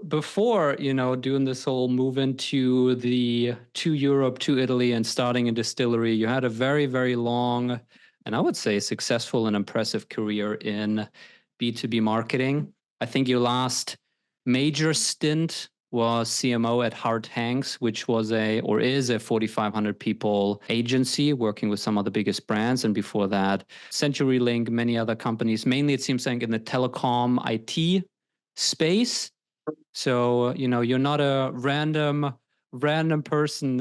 before, doing this whole move to Europe, to Italy and starting a distillery, you had a very, very long and I would say successful and impressive career in B2B marketing. I think your last major stint was CMO at Hart Hanks, which was is a 4,500 people agency working with some of the biggest brands. And before that, CenturyLink, many other companies, mainly it seems like in the telecom IT space. So, you're not a random person,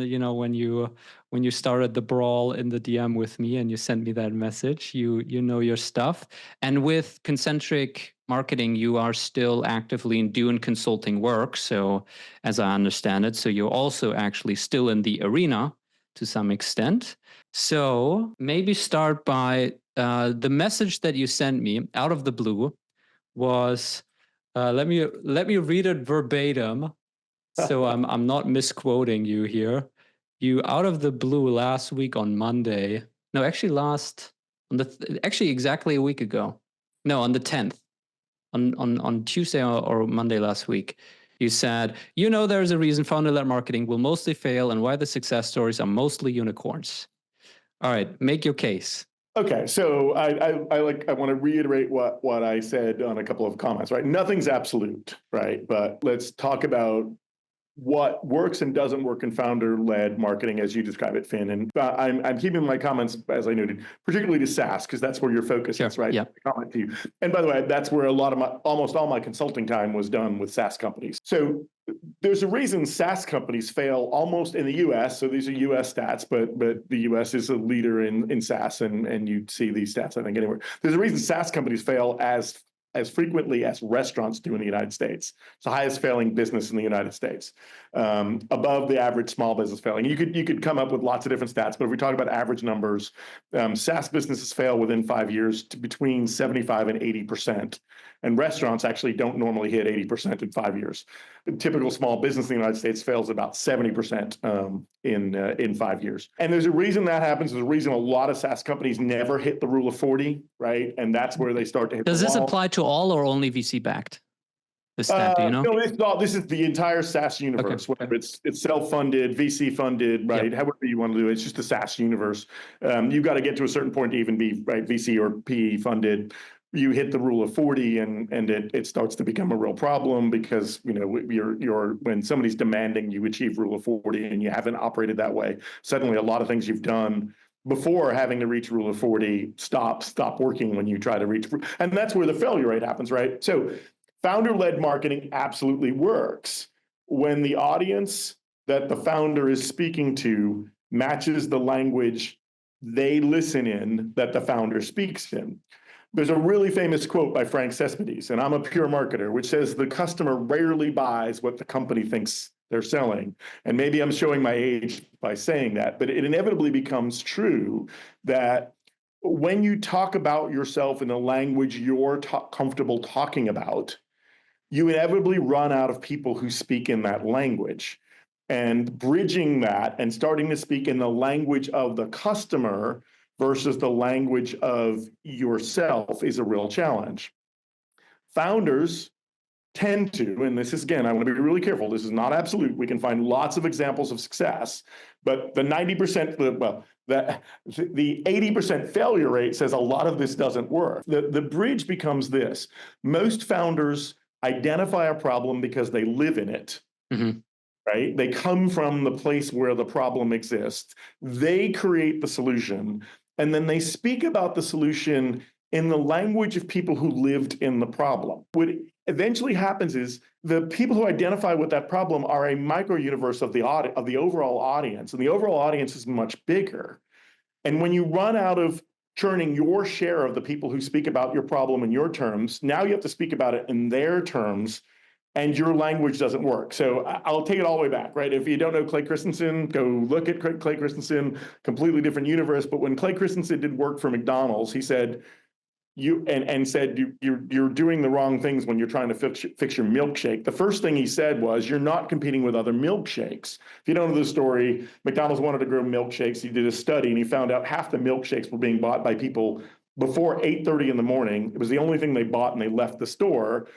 when you started the brawl in the DM with me and you sent me that message, you know your stuff. And with Concentric Marketing, you are still actively doing consulting work. So as I understand it, so you're also actually still in the arena to some extent. So maybe start by the message that you sent me out of the blue was, let me read it verbatim, so I'm not misquoting you here. You out of the blue last week on Monday. No, actually actually exactly a week ago. No, on the 10th, on Tuesday or Monday last week. You said, there's a reason founder-led marketing will mostly fail and why the success stories are mostly unicorns. All right, make your case. Okay, so I want to reiterate what I said on a couple of comments, right? Nothing's absolute, right? But let's talk about what works and doesn't work in founder-led marketing as you describe it, Finn. And I'm keeping my comments, as I noted, particularly to SaaS, because that's where your focus is, right? Yeah. Comment to you. And by the way, that's where almost all my consulting time was done with SaaS companies. So there's a reason SaaS companies fail almost in the US. So these are US stats, but the US is a leader in SaaS, and you see these stats, I think, anywhere. There's a reason SaaS companies fail as frequently as restaurants do in the United States. It's the highest failing business in the United States, above the average small business failing. You could come up with lots of different stats, but if we talk about average numbers, SaaS businesses fail within 5 years to between 75 and 80%. And restaurants actually don't normally hit 80% in 5 years. The typical small business in the United States fails about 70% in 5 years. And there's a reason that happens. There's a reason a lot of SaaS companies never hit the rule of 40, right? And that's where they start to hit Does the this wall. apply to all or only VC backed? The stat, do you know? No, this is the entire SaaS universe, Okay. whether it's self-funded, VC funded, right? Yep. However you want to do it, it's just the SaaS universe. You've got to get to a certain point to even be right VC or PE funded. You hit the rule of 40 and it starts to become a real problem because you're when somebody's demanding you achieve rule of 40 and you haven't operated that way, suddenly a lot of things you've done before having to reach rule of 40 stop working when you try to reach, and that's where the failure rate happens, right? So founder-led marketing absolutely works when the audience that the founder is speaking to matches the language they listen in that the founder speaks in. There's a really famous quote by Frank Cespedes, and I'm a pure marketer, which says the customer rarely buys what the company thinks they're selling. And maybe I'm showing my age by saying that, but it inevitably becomes true that when you talk about yourself in the language you're comfortable talking about, you inevitably run out of people who speak in that language. And bridging that and starting to speak in the language of the customer versus the language of yourself is a real challenge. Founders tend to, and this is, again, I want to be really careful, this is not absolute. We can find lots of examples of success, but the 90%, the 80% failure rate says a lot of this doesn't work. The bridge becomes this. Most founders identify a problem because they live in it. Mm-hmm. Right? They come from the place where the problem exists. They create the solution, and then they speak about the solution in the language of people who lived in the problem. What eventually happens is the people who identify with that problem are a micro-universe of the overall audience, and the overall audience is much bigger. And when you run out of churning your share of the people who speak about your problem in your terms, now you have to speak about it in their terms, and your language doesn't work. So I'll take it all the way back, right? If you don't know Clay Christensen, go look at Clay Christensen, completely different universe. But when Clay Christensen did work for McDonald's, he said, you're doing the wrong things when you're trying to fix your milkshake. The first thing he said was, you're not competing with other milkshakes. If you don't know the story, McDonald's wanted to grow milkshakes. He did a study and he found out half the milkshakes were being bought by people before 8:30 in the morning. It was the only thing they bought and they left the store.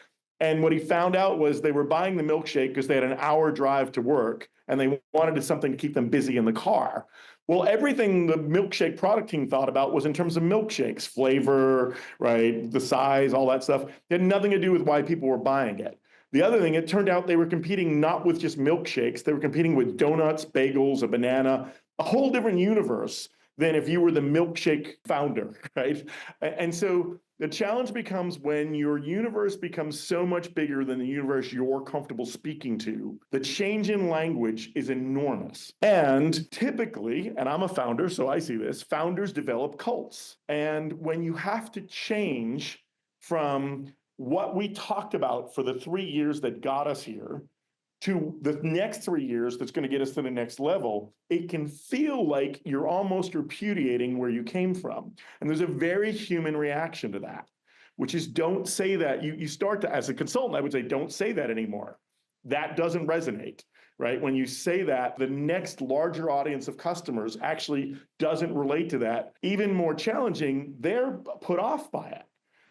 And what he found out was they were buying the milkshake because they had an hour drive to work and they wanted something to keep them busy in the car. Well, everything the milkshake product team thought about was in terms of milkshakes, flavor, right, the size, all that stuff. It had nothing to do with why people were buying it. The other thing, it turned out they were competing not with just milkshakes, they were competing with donuts, bagels, a banana, a whole different universe than if you were the milkshake founder, right? And so the challenge becomes when your universe becomes so much bigger than the universe you're comfortable speaking to, the change in language is enormous. And typically, and I'm a founder, so I see this, founders develop cults. And when you have to change from what we talked about for the 3 years that got us here to the next 3 years that's going to get us to the next level, it can feel like you're almost repudiating where you came from. And there's a very human reaction to that, which is don't say that. You start to, as a consultant, I would say, don't say that anymore. That doesn't resonate, right? When you say that, the next larger audience of customers actually doesn't relate to that. Even more challenging, they're put off by it.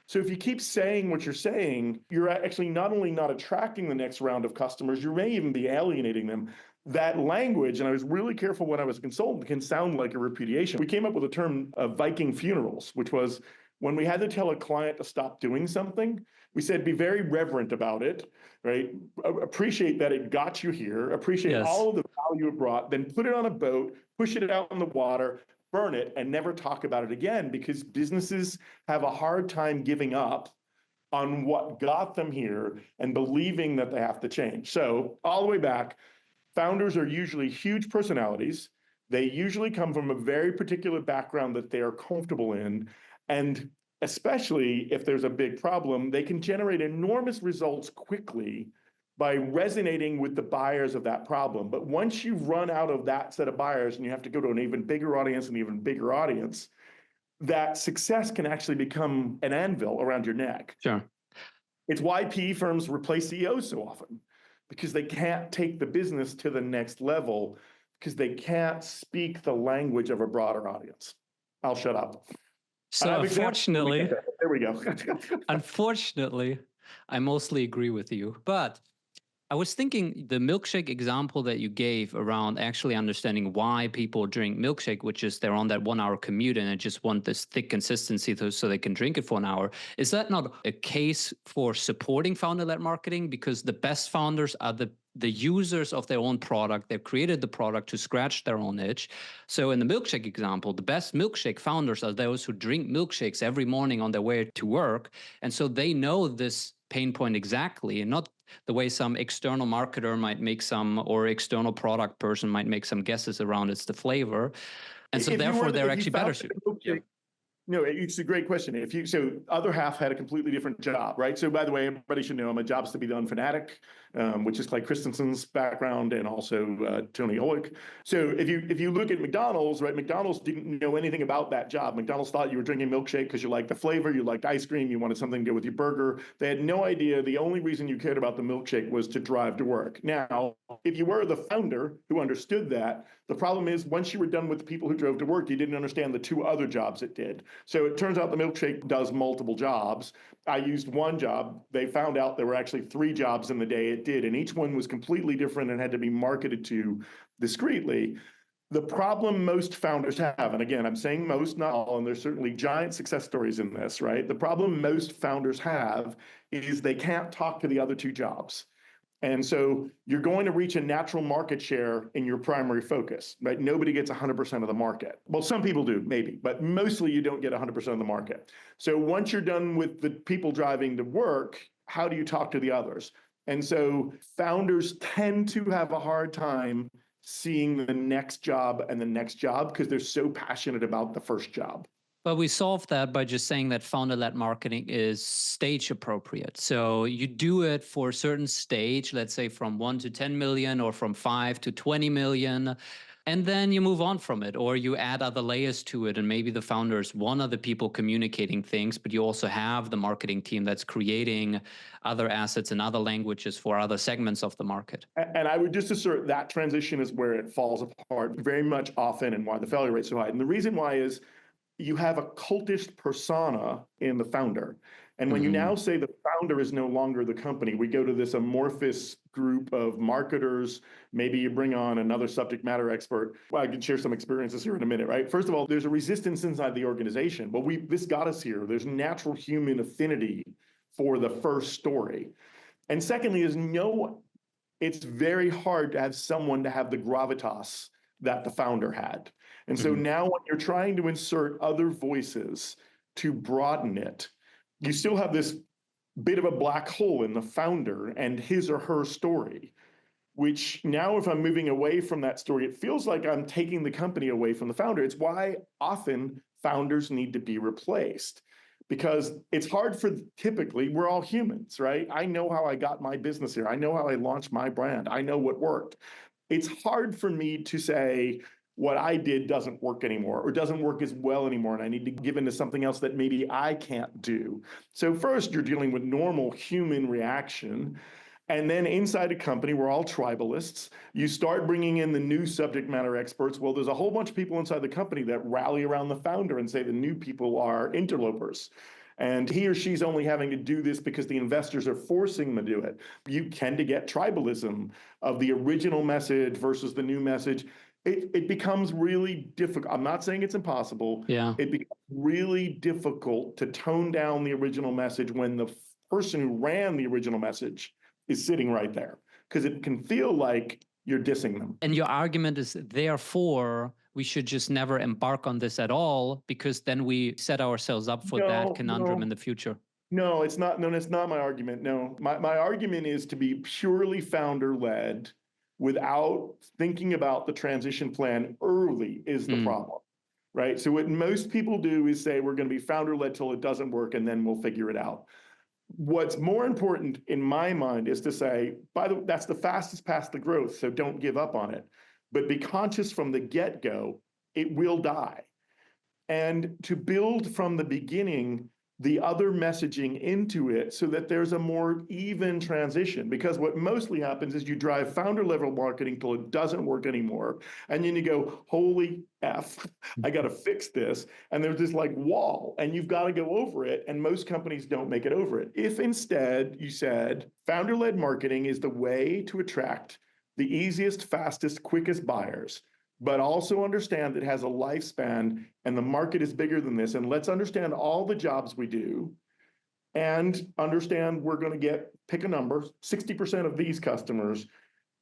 So if you keep saying what you're saying, you're actually not only not attracting the next round of customers, you may even be alienating them. That language, and I was really careful when I was a consultant, can sound like a repudiation. We came up with a term of Viking funerals, which was when we had to tell a client to stop doing something, we said, be very reverent about it, right? Appreciate that it got you here, appreciate all of the value it brought, then put it on a boat, push it out in the water, burn it, and never talk about it again, because businesses have a hard time giving up on what got them here and believing that they have to change. So all the way back, founders are usually huge personalities. They usually come from a very particular background that they are comfortable in. And especially if there's a big problem, they can generate enormous results quickly by resonating with the buyers of that problem. But once you run out of that set of buyers and you have to go to an even bigger audience and even bigger audience, that success can actually become an anvil around your neck. Sure. It's why PE firms replace CEOs so often, because they can't take the business to the next level because they can't speak the language of a broader audience. I'll shut up. So unfortunately, there we go. Unfortunately, I mostly agree with you, but I was thinking the milkshake example that you gave around actually understanding why people drink milkshake, which is they're on that 1 hour commute and they just want this thick consistency so they can drink it for an hour. Is that not a case for supporting founder-led marketing? Because the best founders are the users of their own product. They've created the product to scratch their own itch. So in the milkshake example, the best milkshake founders are those who drink milkshakes every morning on their way to work. And so they know this pain point exactly, and not the way some external marketer might make some, or external product person might make some guesses around it's the flavor. And so therefore they're actually better suited. No, it's a great question. So other half had a completely different job, right? So by the way, everybody should know I'm a jobs to be done fanatic, which is Clay Christensen's background and also Tony Oick. So if you look at McDonald's, right? McDonald's didn't know anything about that job. McDonald's thought you were drinking milkshake because you liked the flavor, you liked ice cream, you wanted something to go with your burger. They had no idea the only reason you cared about the milkshake was to drive to work. Now, if you were the founder who understood that, the problem is once you were done with the people who drove to work, you didn't understand the two other jobs it did. So it turns out the milkshake does multiple jobs. I used one job. They found out there were actually 3 jobs in the day it did, and each one was completely different and had to be marketed to discreetly. The problem most founders have, and again, I'm saying most, not all, and there's certainly giant success stories in this, right? The problem most founders have is they can't talk to the other 2 jobs. And so you're going to reach a natural market share in your primary focus, right? Nobody gets 100% of the market. Well, some people do, maybe, but mostly you don't get 100% of the market. So once you're done with the people driving to work, how do you talk to the others? And so founders tend to have a hard time seeing the next job and the next job because they're so passionate about the first job. But we solved that by just saying that founder-led marketing is stage appropriate. So you do it for a certain stage, let's say from 1 to 10 million or from 5 to 20 million. And then you move on from it, or you add other layers to it. And maybe the founder is one of the people communicating things, but you also have the marketing team that's creating other assets and other languages for other segments of the market. And I would just assert that transition is where it falls apart very much often and why the failure rate is so high. And the reason why is you have a cultist persona in the founder. And when you now say the founder is no longer the company, we go to this amorphous group of marketers. Maybe you bring on another subject matter expert. Well, I can share some experiences here in a minute, right? First of all, there's a resistance inside the organization. Well, this got us here. There's natural human affinity for the first story. And secondly, it's very hard to have someone to have the gravitas that the founder had. And so now when you're trying to insert other voices to broaden it, you still have this bit of a black hole in the founder and his or her story, which now if I'm moving away from that story, it feels like I'm taking the company away from the founder. It's why often founders need to be replaced, because it's hard typically, we're all humans, right? I know how I got my business here. I know how I launched my brand. I know what worked. It's hard for me to say what I did doesn't work anymore or doesn't work as well anymore, and I need to give into something else that maybe I can't do. So first, you're dealing with normal human reaction. And then inside a company, we're all tribalists. You start bringing in the new subject matter experts. Well, there's a whole bunch of people inside the company that rally around the founder and say the new people are interlopers. And he or she's only having to do this because the investors are forcing them to do it. You tend to get tribalism of the original message versus the new message. It becomes really difficult. I'm not saying it's impossible. Yeah. It becomes really difficult to tone down the original message when the person who ran the original message is sitting right there, because it can feel like you're dissing them. And your argument is therefore we should just never embark on this at all, because then we set ourselves up for that conundrum in the future. No, it's not. No, it's not my argument. No, my argument is to be purely founder-led without thinking about the transition plan early is the problem, right? So what most people do is say, we're going to be founder-led till it doesn't work, and then we'll figure it out. What's more important in my mind is to say, by the way, that's the fastest path to growth, so don't give up on it. But be conscious from the get-go, it will die. And to build from the beginning the other messaging into it so that there's a more even transition. Because what mostly happens is you drive founder-level marketing till it doesn't work anymore. And then you go, holy F, I got to fix this. And there's this like wall, and you've got to go over it. And most companies don't make it over it. If instead you said founder-led marketing is the way to attract the easiest, fastest, quickest buyers, but also understand that it has a lifespan and the market is bigger than this. And let's understand all the jobs we do and understand we're going to pick a number, 60% of these customers.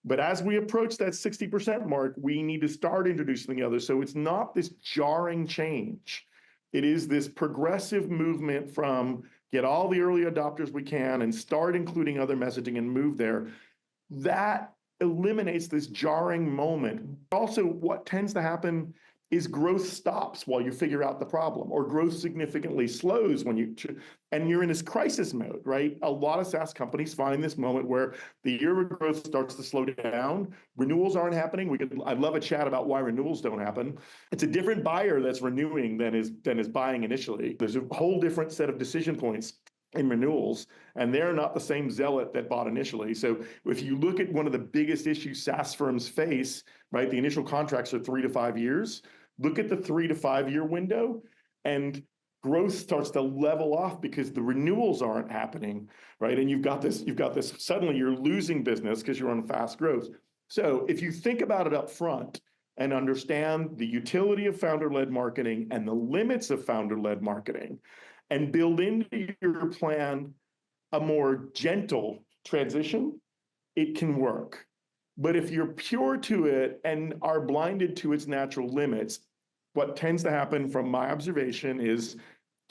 But as we approach that 60% mark, we need to start introducing the others. So it's not this jarring change. It is this progressive movement from get all the early adopters we can and start including other messaging and move there. That eliminates this jarring moment. Also, what tends to happen is growth stops while you figure out the problem, or growth significantly slows when you're in this crisis mode, right? A lot of SaaS companies find this moment where the year of growth starts to slow down. Renewals aren't happening. I'd love a chat about why renewals don't happen. It's a different buyer that's renewing than is buying initially. There's a whole different set of decision points in renewals, and they're not the same zealot that bought initially. So if you look at one of the biggest issues SaaS firms face, right, the initial contracts are 3 to 5 years. Look at the 3 to 5 year window, and growth starts to level off because the renewals aren't happening, right? And you've got this, suddenly you're losing business because you're on fast growth. So if you think about it up front and understand the utility of founder-led marketing and the limits of founder-led marketing, and build into your plan a more gentle transition, it can work. But if you're pure to it and are blinded to its natural limits, what tends to happen from my observation is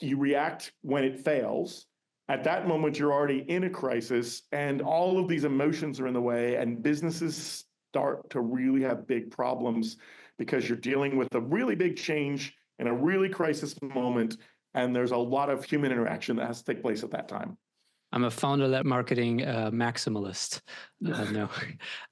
you react when it fails. At that moment, you're already in a crisis, and all of these emotions are in the way, and businesses start to really have big problems because you're dealing with a really big change in a really crisis moment. And there's a lot of human interaction that has to take place at that time. I'm a founder-led marketing maximalist. No.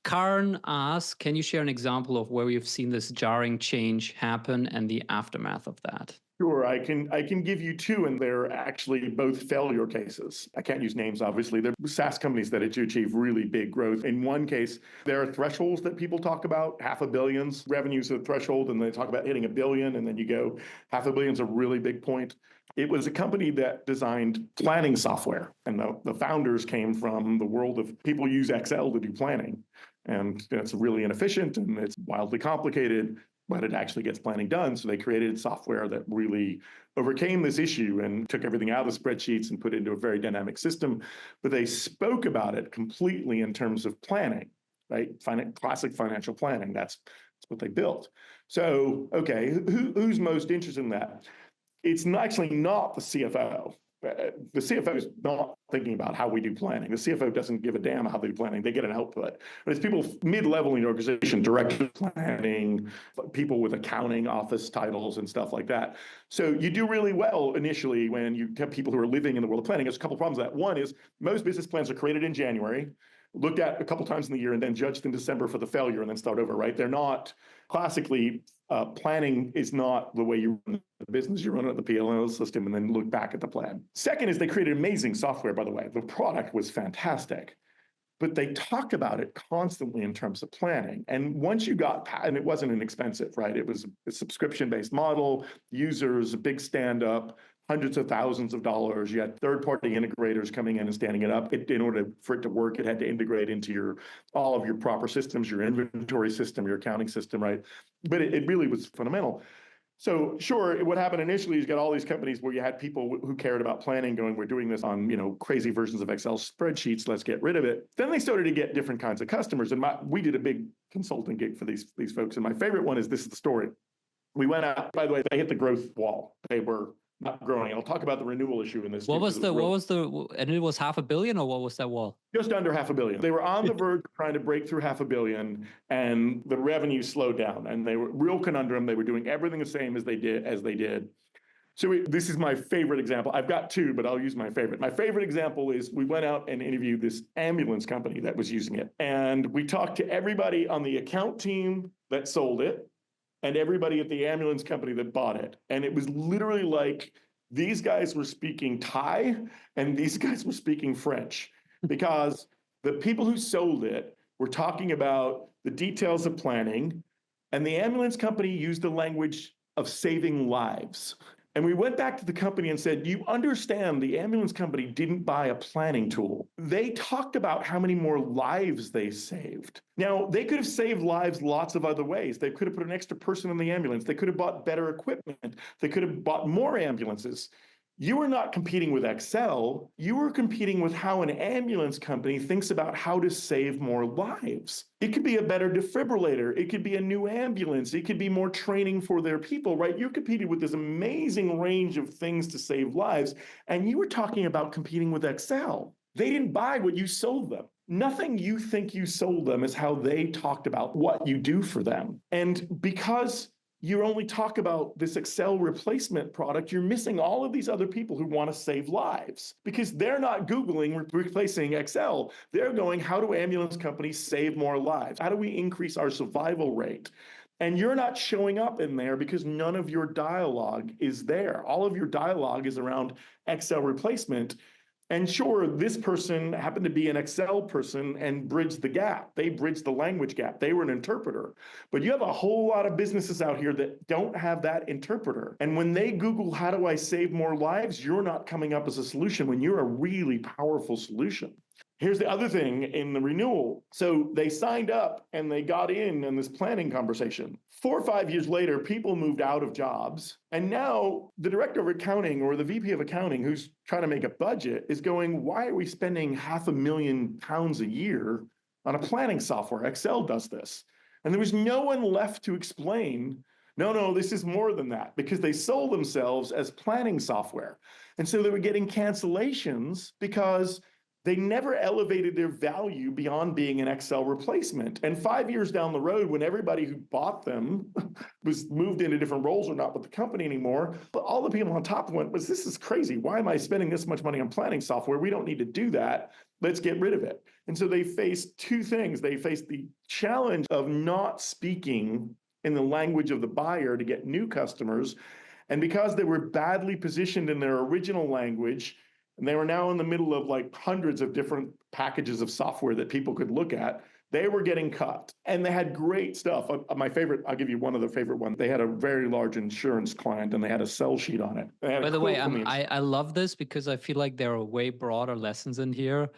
Karn asks, can you share an example of where you've seen this jarring change happen and the aftermath of that? Sure, I can give you two, and they're actually both failure cases. I can't use names, obviously. They're SaaS companies that achieve really big growth. In one case, there are thresholds that people talk about. $500 million revenues a threshold, and they talk about hitting $1 billion, and then you go $500 million is a really big point. It was a company that designed planning software. And the founders came from the world of people use Excel to do planning. And it's really inefficient and it's wildly complicated, but it actually gets planning done. So they created software that really overcame this issue and took everything out of the spreadsheets and put it into a very dynamic system. But they spoke about it completely in terms of planning, right? Classic financial planning. That's what they built. So, okay, who's most interested in that? It's actually not the CFO. The CFO is not thinking about how we do planning. The CFO doesn't give a damn how they do planning. They get an output. But it's people mid-level in the organization, director of planning, people with accounting office titles and stuff like that. So you do really well initially when you have people who are living in the world of planning. There's a couple of problems with that. One is most business plans are created in January, looked at a couple times in the year, and then judged in December for the failure and then start over, right? They're not classically, planning is not the way you run the business. You run it at the P&L system and then look back at the plan. Second is they created amazing software, by the way. The product was fantastic, but they talked about it constantly in terms of planning. And once you got, and it wasn't inexpensive, right? It was a subscription-based model, users, a big stand-up, hundreds of thousands of dollars. You had third-party integrators coming in and standing it up. In order for it to work, it had to integrate into all of your proper systems, your inventory system, your accounting system, right? But it really was fundamental. So sure, what happened initially is you got all these companies where you had people who cared about planning going, we're doing this on crazy versions of Excel spreadsheets, let's get rid of it. Then they started to get different kinds of customers. And we did a big consulting gig for these folks. And my favorite one is, this is the story. We went out, by the way, they hit the growth wall. They were not growing. I'll talk about the renewal issue in this. And it was $500 million, or what was that wall? Just under $500 million. They were on the verge of trying to break through $500 million, and the revenue slowed down. And they were real conundrum. They were doing everything the same as they did. So this is my favorite example. I've got two, but I'll use my favorite. My favorite example is we went out and interviewed this ambulance company that was using it. And we talked to everybody on the account team that sold it and everybody at the ambulance company that bought it. And it was literally like these guys were speaking Thai and these guys were speaking French, because the people who sold it were talking about the details of planning, and the ambulance company used the language of saving lives. And we went back to the company and said, you understand the ambulance company didn't buy a planning tool. They talked about how many more lives they saved. Now, they could have saved lives lots of other ways. They could have put an extra person in the ambulance. They could have bought better equipment. They could have bought more ambulances. You were not competing with Excel. You were competing with how an ambulance company thinks about how to save more lives. It could be a better defibrillator. It could be a new ambulance. It could be more training for their people, right? You're competing with this amazing range of things to save lives. And you were talking about competing with Excel. They didn't buy what you sold them. Nothing you think you sold them is how they talked about what you do for them. And because you only talk about this Excel replacement product, you're missing all of these other people who want to save lives, because they're not Googling replacing Excel. They're going, how do ambulance companies save more lives? How do we increase our survival rate? And you're not showing up in there because none of your dialogue is there. All of your dialogue is around Excel replacement. And sure, this person happened to be an Excel person and bridged the gap. They bridged the language gap. They were an interpreter. But you have a whole lot of businesses out here that don't have that interpreter. And when they Google, how do I save more lives? You're not coming up as a solution when you're a really powerful solution. Here's the other thing in the renewal. So they signed up and they got in this planning conversation. 4 or 5 years later, people moved out of jobs. And now the director of accounting or the VP of accounting who's trying to make a budget is going, why are we spending £500,000 a year on a planning software? Excel does this. And there was no one left to explain, no, this is more than that, because they sold themselves as planning software. And so they were getting cancellations because they never elevated their value beyond being an Excel replacement. And 5 years down the road, when everybody who bought them was moved into different roles or not with the company anymore, but all the people on top went, this is crazy. Why am I spending this much money on planning software? We don't need to do that. Let's get rid of it. And so they faced two things. They faced the challenge of not speaking in the language of the buyer to get new customers. And because they were badly positioned in their original language, and they were now in the middle of like hundreds of different packages of software that people could look at, They were getting cut, and they had great stuff. My favorite, I'll give you one of the favorite ones. They had a very large insurance client, and they had a sell sheet on it. They had By a the way, quote from the I love this because I feel like there are way broader lessons in here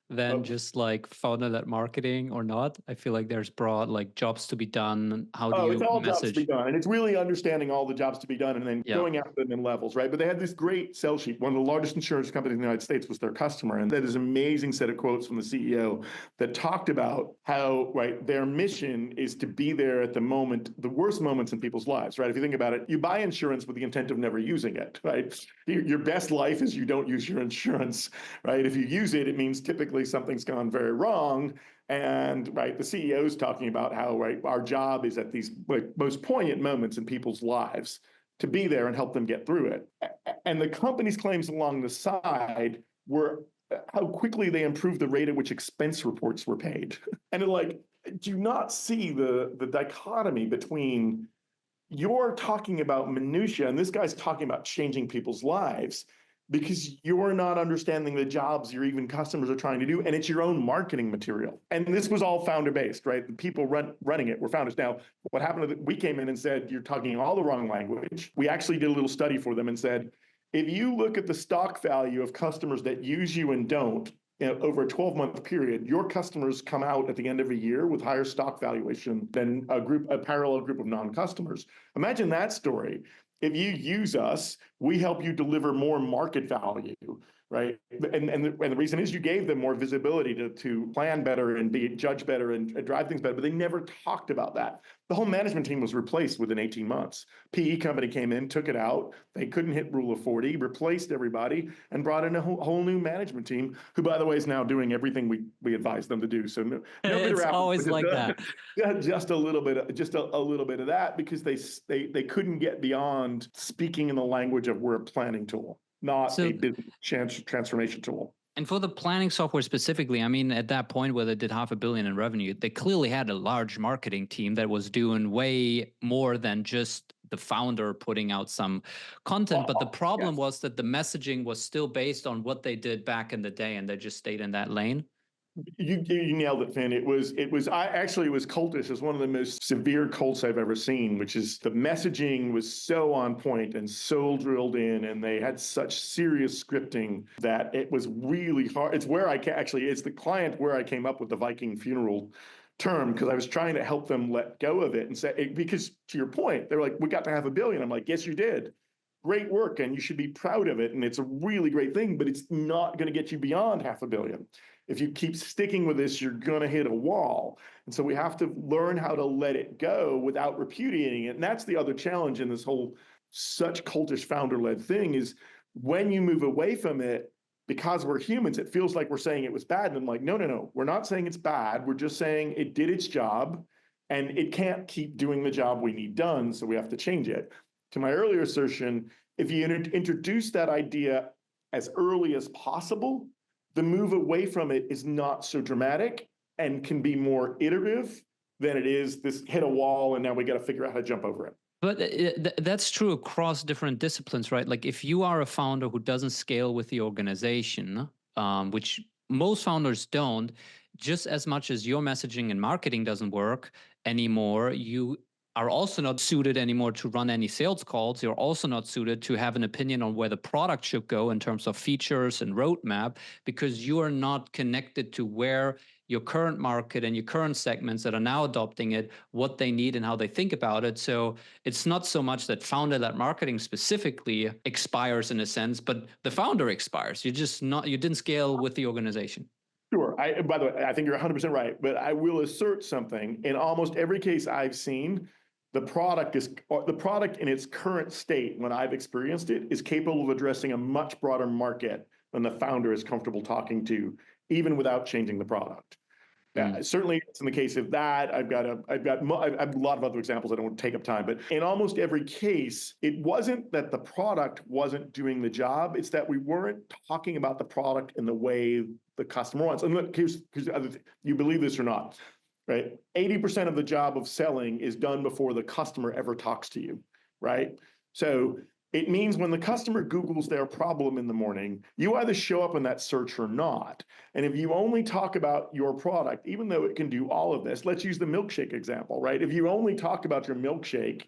than insurance. just like founder-led marketing or not. I feel like there's broad like jobs to be done. How do Oh, it's you all jobs to be message? done. And it's really understanding all the jobs to be done and then Yeah. going after them in levels, right? But they had this great sell sheet. One of the largest insurance companies in the United States was their customer. And that is an amazing set of quotes from the CEO that talked about how, right, their mission is to be there at the moment, the worst moments in people's lives, right? If you think about it, you buy insurance with the intent of never using it, right? Your best life is you don't use your insurance, right? If you use it, it means typically something's gone very wrong. And right, the CEO is talking about how right our job is at these like, most poignant moments in people's lives to be there and help them get through it. And the company's claims along the side were how quickly they improved the rate at which expense reports were paid. And it, like, do you not see the dichotomy between you're talking about minutia and this guy's talking about changing people's lives because you're not understanding the jobs your even customers are trying to do, and it's your own marketing material. And this was all founder based, right? The people running it were founders. Now, what happened? We came in and said you're talking all the wrong language. We actually did a little study for them and said, if you look at the stock value of customers that use you and don't, over a 12-month period, your customers come out at the end of a year with higher stock valuation than a parallel group of non-customers. Imagine that story. If you use us, we help you deliver more market value, right? And the reason is you gave them more visibility to plan better and judge better and drive things better, but they never talked about that. The whole management team was replaced within 18 months. PE company came in, took it out. They couldn't hit rule of 40, replaced everybody, and brought in a whole new management team, who, by the way, is now doing everything we advised them to do. So no It's always like that. Just a little bit of that, because they couldn't get beyond speaking in the language of we're a planning tool, not a business transformation tool. And for the planning software specifically, I mean, at that point where they did $500 million in revenue, they clearly had a large marketing team that was doing way more than just the founder putting out some content. But the problem was that the messaging was still based on what they did back in the day, and they just stayed in that lane. You nailed it, Finn. It was cultish. It's one of the most severe cults I've ever seen, which is the messaging was so on point and so drilled in, and they had such serious scripting that it was really hard. It's where it's the client where I came up with the Viking funeral term, because I was trying to help them let go of it and say, because to your point, they're like, we got to $500 million. I'm like, yes, you did. Great work, and you should be proud of it. And it's a really great thing, but it's not going to get you beyond $500 million. If you keep sticking with this, you're going to hit a wall. And so we have to learn how to let it go without repudiating it. And that's the other challenge in this whole such cultish founder-led thing, is when you move away from it, because we're humans, it feels like we're saying it was bad. And I'm like, no, we're not saying it's bad. We're just saying it did its job, and it can't keep doing the job we need done, so we have to change it. To my earlier assertion, if you introduce that idea as early as possible, the move away from it is not so dramatic and can be more iterative than it is this hit a wall and now we got to figure out how to jump over it. But that's true across different disciplines, right? Like if you are a founder who doesn't scale with the organization, which most founders don't, just as much as your messaging and marketing doesn't work anymore, you are also not suited anymore to run any sales calls. You're also not suited to have an opinion on where the product should go in terms of features and roadmap, because you are not connected to where your current market and your current segments that are now adopting it, what they need and how they think about it. So it's not so much that founder-led marketing specifically expires in a sense, but the founder expires. You didn't scale with the organization. Sure. By the way, I think you're 100% right, but I will assert something. In almost every case I've seen, the product in its current state, when I've experienced it, is capable of addressing a much broader market than the founder is comfortable talking to, even without changing the product. Certainly, it's in the case of that. I've got a lot of other examples. I don't want to take up time, but in almost every case, it wasn't that the product wasn't doing the job. It's that we weren't talking about the product in the way the customer wants. And look, here's the other thing. You believe this or not, right? 80% of the job of selling is done before the customer ever talks to you, right? So It means when the customer Googles their problem in the morning, you either show up in that search or not. And if you only talk about your product, even though it can do all of this, let's use the milkshake example, right? If you only talk about your milkshake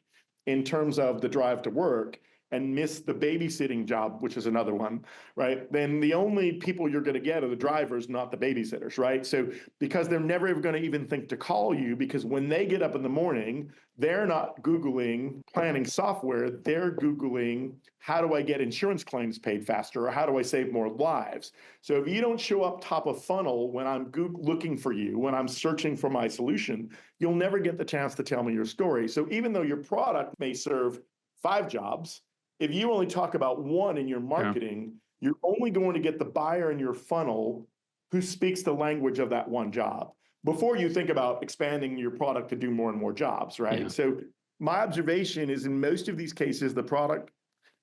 in terms of the drive to work and miss the babysitting job, which is another one, right? Then the only people you're going to get are the drivers, not the babysitters, right? So because they're never ever going to even think to call you, because when they get up in the morning, they're not Googling planning software, they're Googling, how do I get insurance claims paid faster, or how do I save more lives? So if you don't show up top of funnel when I'm looking for you, when I'm searching for my solution, you'll never get the chance to tell me your story. So even though your product may serve 5 jobs, if you only talk about one in your marketing, you're only going to get the buyer in your funnel who speaks the language of that one job before you think about expanding your product to do more and more jobs, right? Yeah. So my observation is in most of these cases, the product,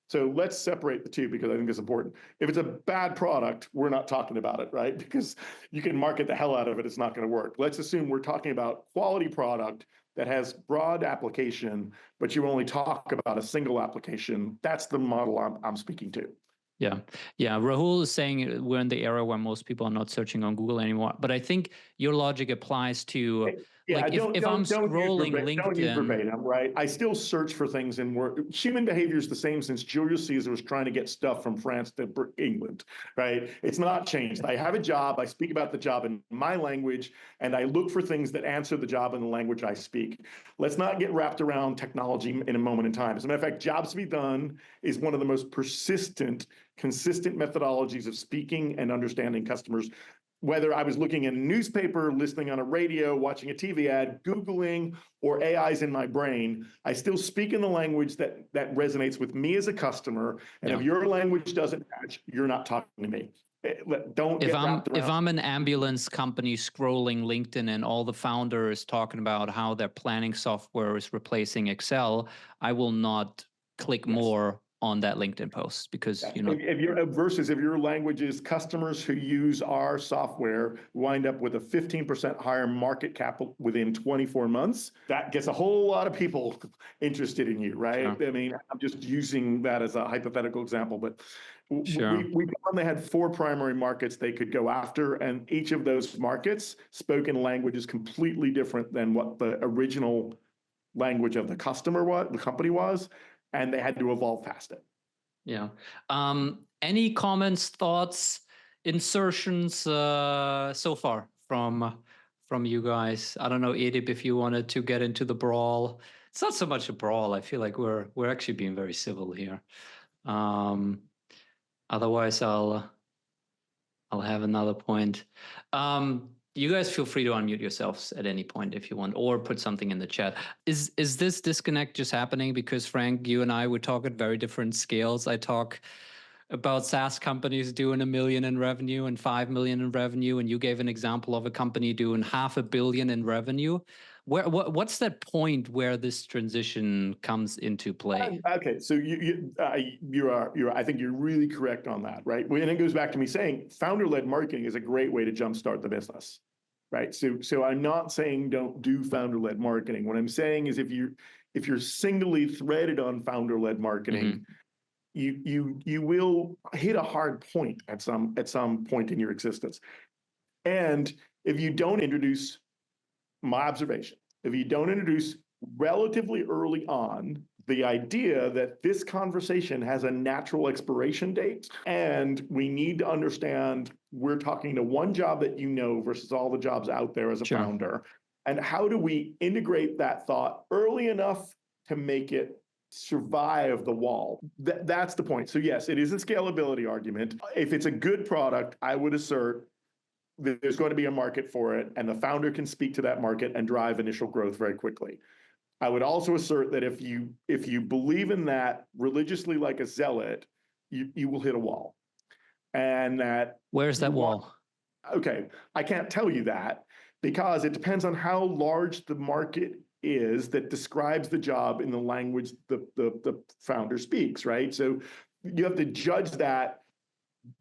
so let's separate the two because I think it's important. If it's a bad product, we're not talking about it, right? Because you can market the hell out of it, it's not going to work. Let's assume we're talking about quality product that has broad application, but you only talk about a single application. That's the model I'm speaking to. Yeah. Rahul is saying we're in the era where most people are not searching on Google anymore. But I think your logic applies to like if I'm scrolling LinkedIn. Don't use verbatim, right? I still search for things in work. Human behavior is the same since Julius Caesar was trying to get stuff from France to England, right? It's not changed. I have a job. I speak about the job in my language, and I look for things that answer the job in the language I speak. Let's not get wrapped around technology in a moment in time. As a matter of fact, jobs to be done is one of the most persistent, consistent methodologies of speaking and understanding customers. Whether I was looking in a newspaper, listening on a radio, watching a TV ad, Googling, or AI's in my brain, I still speak in the language that resonates with me as a customer. And if your language doesn't match, you're not talking to me. Don't get wrapped around. If I'm an ambulance company scrolling LinkedIn and all the founders talking about how their planning software is replacing Excel, I will not click more on that LinkedIn post because if your language is customers who use our software wind up with a 15% higher market cap within 24 months, that gets a whole lot of people interested in you, right? Sure. I mean, I'm just using that as a hypothetical example, but sure. we found they had 4 primary markets they could go after, and each of those markets spoke in languages completely different than what the original language of the company was. And they had to evolve past it. Yeah. Any comments, thoughts, insertions so far from you guys? I don't know, Edip, if you wanted to get into the brawl. It's not so much a brawl. I feel like we're actually being very civil here. Otherwise, I'll have another point. You guys feel free to unmute yourselves at any point if you want, or put something in the chat. Is this disconnect just happening because, Frank, you and I would talk at very different scales? I talk about SaaS companies doing $1 million in revenue and 5 million in revenue, and you gave an example of a company doing $500 million in revenue. What's that point where this transition comes into play? Okay, so I think you're really correct on that, right? And it goes back to me saying founder-led marketing is a great way to jumpstart the business, right? So I'm not saying don't do founder-led marketing. What I'm saying is if you're singly threaded on founder-led marketing, you will hit a hard point at some point in your existence. And if you don't introduce, my observation, if you don't introduce relatively early on the idea that this conversation has a natural expiration date, and we need to understand we're talking to one job that you know versus all the jobs out there as a founder, and how do we integrate that thought early enough to make it survive the wall? That's the point. So yes, it is a scalability argument. If it's a good product, I would assert there's going to be a market for it, and the founder can speak to that market and drive initial growth very quickly. I would also assert that if you believe in that religiously like a zealot, you will hit a wall. And that where's that wall? Okay, I can't tell you that because it depends on how large the market is that describes the job in the language the founder speaks, right? So you have to judge that.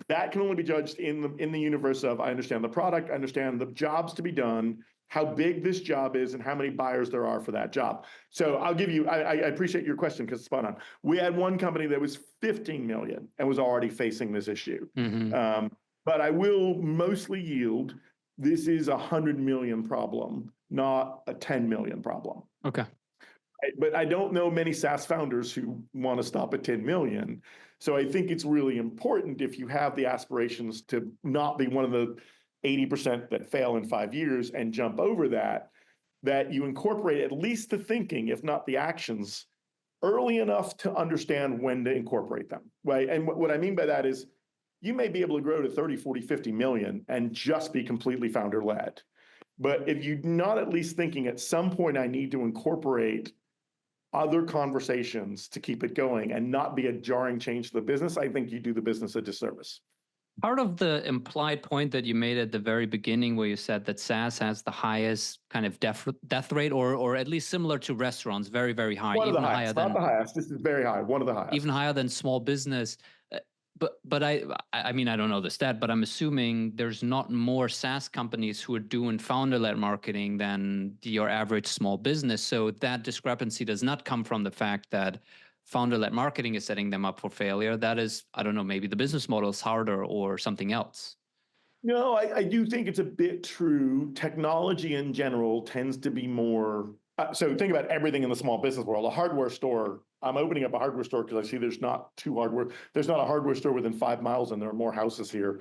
That can only be judged in the universe of I understand the product, I understand the jobs to be done, how big this job is and how many buyers there are for that job. So I'll give you, I appreciate your question because it's spot on. We had one company that was 15 million and was already facing this issue. But I will mostly yield, this is a 100 million problem, not a 10 million problem. Okay. But I don't know many SaaS founders who want to stop at 10 million. So I think it's really important if you have the aspirations to not be one of the 80% that fail in 5 years and jump over that, that you incorporate at least the thinking, if not the actions, early enough to understand when to incorporate them, right? And what I mean by that is you may be able to grow to 30, 40, 50 million and just be completely founder-led. But if you're not at least thinking at some point I need to incorporate other conversations to keep it going and not be a jarring change to the business, I think you do the business a disservice. Part of the implied point that you made at the very beginning, where you said that SaaS has the highest kind of death rate, or at least similar to restaurants, very, very high. One of the even highest, higher not than, the highest. This is very high, one of the highest. even higher than small business. But I mean, I don't know the stat, but I'm assuming there's not more SaaS companies who are doing founder-led marketing than your average small business. So that discrepancy does not come from the fact that founder-led marketing is setting them up for failure. That is, I don't know, maybe the business model is harder or something else. No, I do think it's a bit true. Technology in general tends to be more. So think about everything in the small business world. A hardware store. I'm opening up a hardware store because I see there's not a hardware store within 5 miles, and there are more houses here.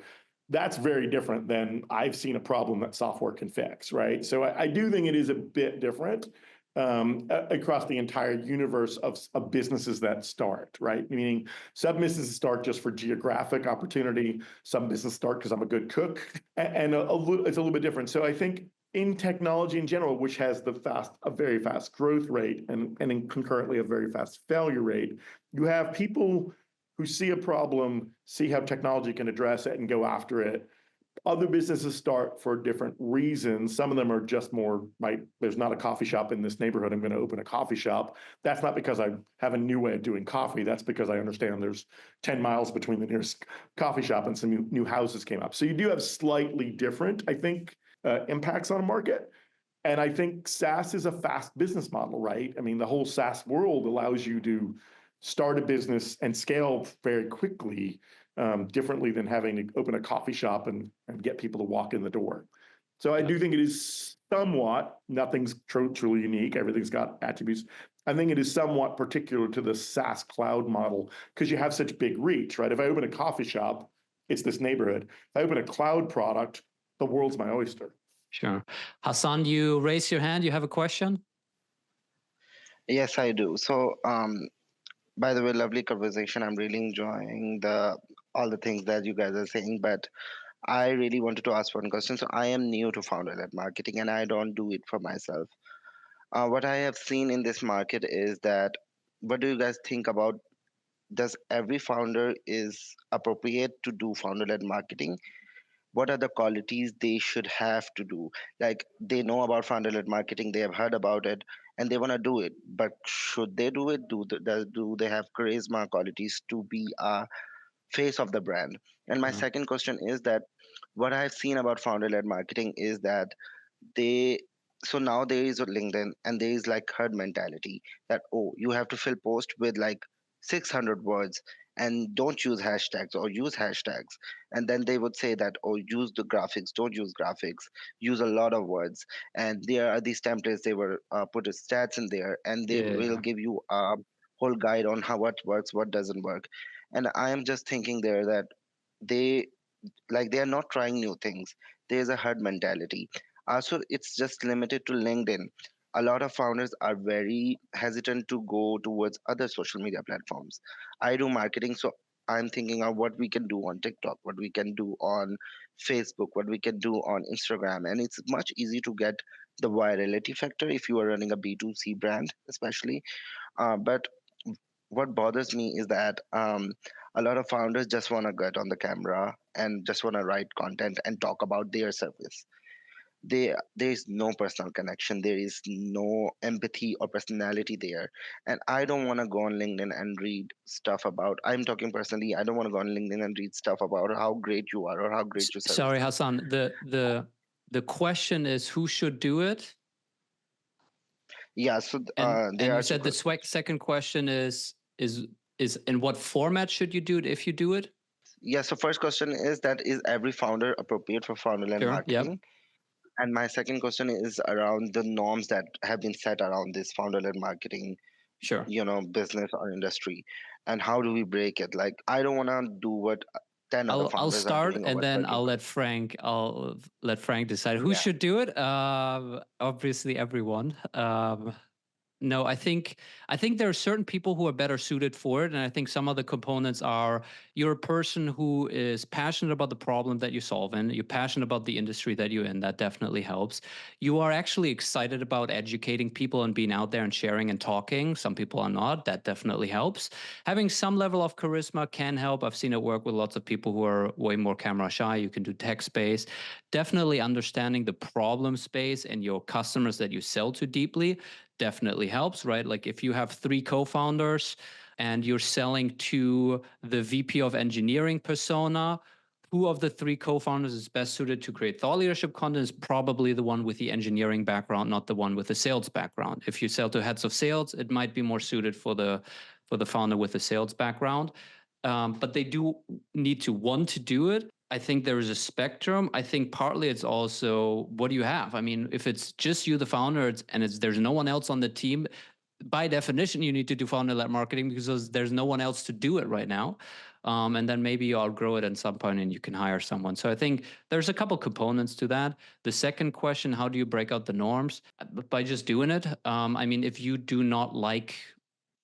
That's very different than I've seen a problem that software can fix, right? So I do think it is a bit different across the entire universe of businesses that start, right? Meaning some businesses start just for geographic opportunity. Some businesses start because I'm a good cook, and it's a little bit different. So I think in technology in general, which has a very fast growth rate and concurrently a very fast failure rate, you have people who see a problem, see how technology can address it and go after it. Other businesses start for different reasons. Some of them are just more, there's not a coffee shop in this neighborhood, I'm going to open a coffee shop. That's not because I have a new way of doing coffee. That's because I understand there's 10 miles between the nearest coffee shop and some new houses came up. So you do have slightly different, I think, impacts on a market. And I think SaaS is a fast business model, right? I mean, the whole SaaS world allows you to start a business and scale very quickly, differently than having to open a coffee shop and get people to walk in the door. So I do think it is somewhat, nothing's truly unique, everything's got attributes. I think it is somewhat particular to the SaaS cloud model because you have such big reach, right? If I open a coffee shop, it's this neighborhood. If I open a cloud product, the world's my oyster. Sure. Hassan, you raise your hand. You have a question? Yes, I do. So, by the way, lovely conversation. I'm really enjoying all the things that you guys are saying, but I really wanted to ask one question. So I am new to founder-led marketing and I don't do it for myself. What I have seen in this market is that, what do you guys think about, does every founder is appropriate to do founder-led marketing? What are the qualities they should have to do? Like, they know about founder-led marketing, they have heard about it, and they want to do it. But should they do it? Do they have charisma qualities to be a face of the brand? And my second question is that what I've seen about founder-led marketing is that they so now there is a LinkedIn and there is like herd mentality that, oh, you have to fill post with like 600 words and don't use hashtags or use hashtags. And then they would say that, oh, use the graphics, don't use graphics, use a lot of words. And there are these templates, they were put as stats in there, and they will give you a whole guide on what works, what doesn't work. And I am just thinking there that they they are not trying new things. There's a herd mentality. So it's just limited to LinkedIn. A lot of founders are very hesitant to go towards other social media platforms. I do marketing, so I'm thinking of what we can do on TikTok, what we can do on Facebook, what we can do on Instagram. And it's much easy to get the virality factor if you are running a B2C brand, especially. But what bothers me is that a lot of founders just want to get on the camera and just want to write content and talk about their service. There is no personal connection, there is no empathy or personality there. And I don't want to go on LinkedIn and read stuff about, I'm talking personally, I don't want to go on LinkedIn and read stuff about how great you are or how great your service Sorry, is. Hassan, the the question is who should do it? Yeah, so And there you are two said the second question is in what format should you do it if you do it? Yeah, so first question is that is every founder appropriate for founder-led Sure. Yep. marketing? And my second question is around the norms that have been set around this founder-led marketing, Sure. business or industry, and how do we break it? Like, I don't want to do what 10 other I'll founders are start doing or and what then 20. I'll let Frank decide who Yeah. should do it. Obviously everyone. No, I think there are certain people who are better suited for it, and I think some of the components are you're a person who is passionate about the problem that you solve in, you're passionate about the industry that you're in, that definitely helps. You are actually excited about educating people and being out there and sharing and talking. Some people are not, that definitely helps. Having some level of charisma can help. I've seen it work with lots of people who are way more camera shy. You can do text based. Definitely understanding the problem space and your customers that you sell to deeply definitely helps, right? Like if you have 3 co-founders and you're selling to the VP of engineering persona, who of the 3 co-founders is best suited to create thought leadership content is probably the one with the engineering background, not the one with the sales background. If you sell to heads of sales, it might be more suited for the founder with the sales background. But they do need to want to do it. I think there is a spectrum. I think partly it's also what do you have? I mean, if it's just you, the founder, there's no one else on the team, by definition, you need to do founder-led marketing because there's no one else to do it right now. And then maybe you outgrow it at some point and you can hire someone. So I think there's a couple components to that. The second question, how do you break out the norms? By just doing it. I mean, if you do not like